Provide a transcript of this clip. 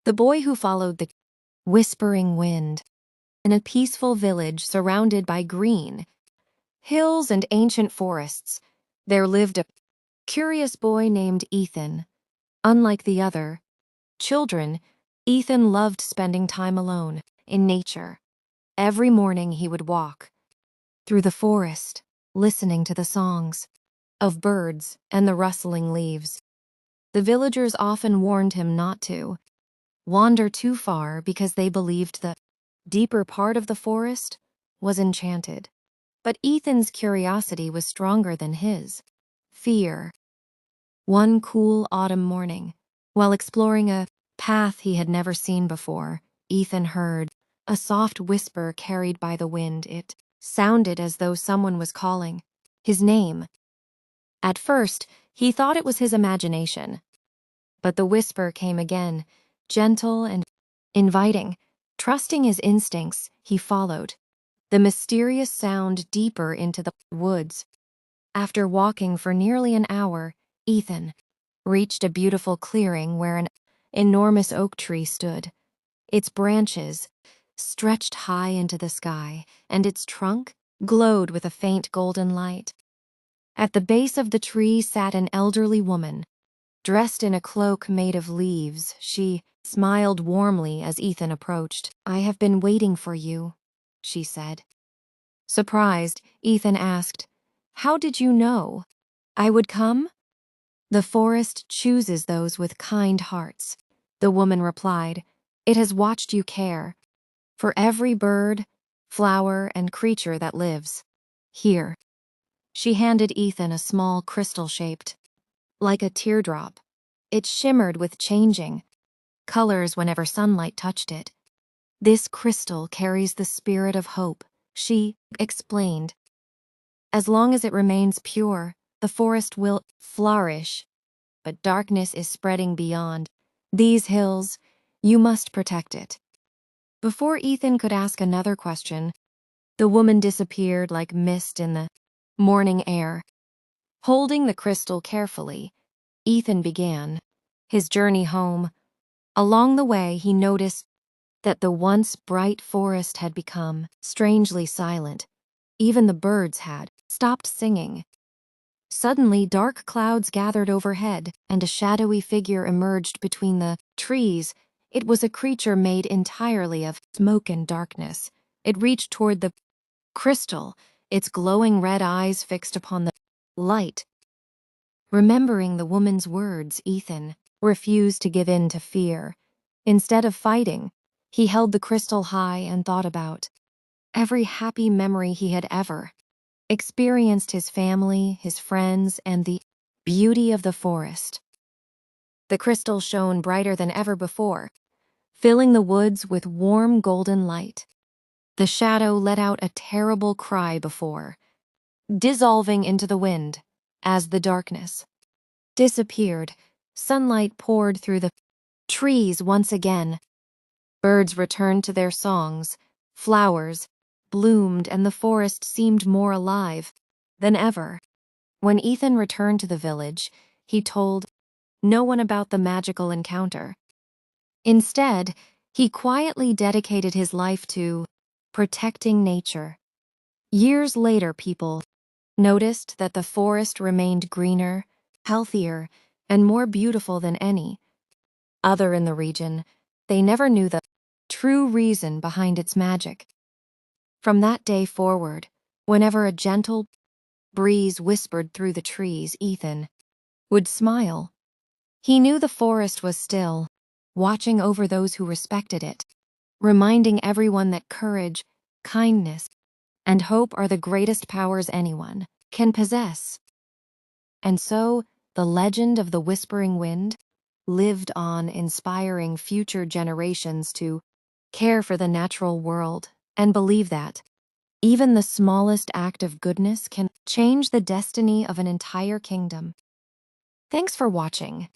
The boy who followed the whispering wind. In a peaceful village surrounded by green hills and ancient forests, there lived a curious boy named Ethan. Unlike the other children, Ethan loved spending time alone in nature. Every morning he would walk through the forest, listening to the songs of birds and the rustling leaves. The villagers often warned him not to wander too far because they believed the deeper part of the forest was enchanted. But Ethan's curiosity was stronger than his fear. One cool autumn morning, while exploring a path he had never seen before, Ethan heard a soft whisper carried by the wind. It sounded as though someone was calling his name. At first, he thought it was his imagination. But the whisper came again, gentle and inviting. Trusting his instincts, he followed the mysterious sound deeper into the woods. After walking for nearly an hour, Ethan reached a beautiful clearing where an enormous oak tree stood. Its branches stretched high into the sky, and its trunk glowed with a faint golden light. At the base of the tree sat an elderly woman, dressed in a cloak made of leaves. She smiled warmly as Ethan approached. "I have been waiting for you," she said. Surprised, Ethan asked, "How did you know I would come?" "The forest chooses those with kind hearts," the woman replied. "It has watched you care for every bird, flower, and creature that lives here." She handed Ethan a small crystal-shaped, like a teardrop. It shimmered with changing colors whenever sunlight touched it. "This crystal carries the spirit of hope," she explained. "As long as it remains pure, the forest will flourish. But darkness is spreading beyond these hills. You must protect it." Before Ethan could ask another question, the woman disappeared like mist in the morning air. Holding the crystal carefully, Ethan began his journey home. Along the way, he noticed that the once bright forest had become strangely silent. Even the birds had stopped singing. Suddenly, dark clouds gathered overhead, and a shadowy figure emerged between the trees. It was a creature made entirely of smoke and darkness. It reached toward the crystal, its glowing red eyes fixed upon the light. Remembering the woman's words, Ethan refused to give in to fear. Instead of fighting, he held the crystal high and thought about every happy memory he had ever experienced, his family, his friends, and the beauty of the forest. The crystal shone brighter than ever before, filling the woods with warm golden light. The shadow let out a terrible cry before dissolving into the wind. As the darkness disappeared, sunlight poured through the trees once again. Birds returned to their songs, flowers bloomed, and the forest seemed more alive than ever. When Ethan returned to the village, he told no one about the magical encounter. Instead, he quietly dedicated his life to protecting nature. Years later, people noticed that the forest remained greener, healthier, and more beautiful than any other in the region. They never knew the true reason behind its magic. From that day forward, whenever a gentle breeze whispered through the trees, Ethan would smile. He knew the forest was still, watching over those who respected it, reminding everyone that courage, kindness, and hope are the greatest powers anyone can possess. And so, the legend of the Whispering Wind lived on, inspiring future generations to care for the natural world and believe that even the smallest act of goodness can change the destiny of an entire kingdom. Thanks for watching.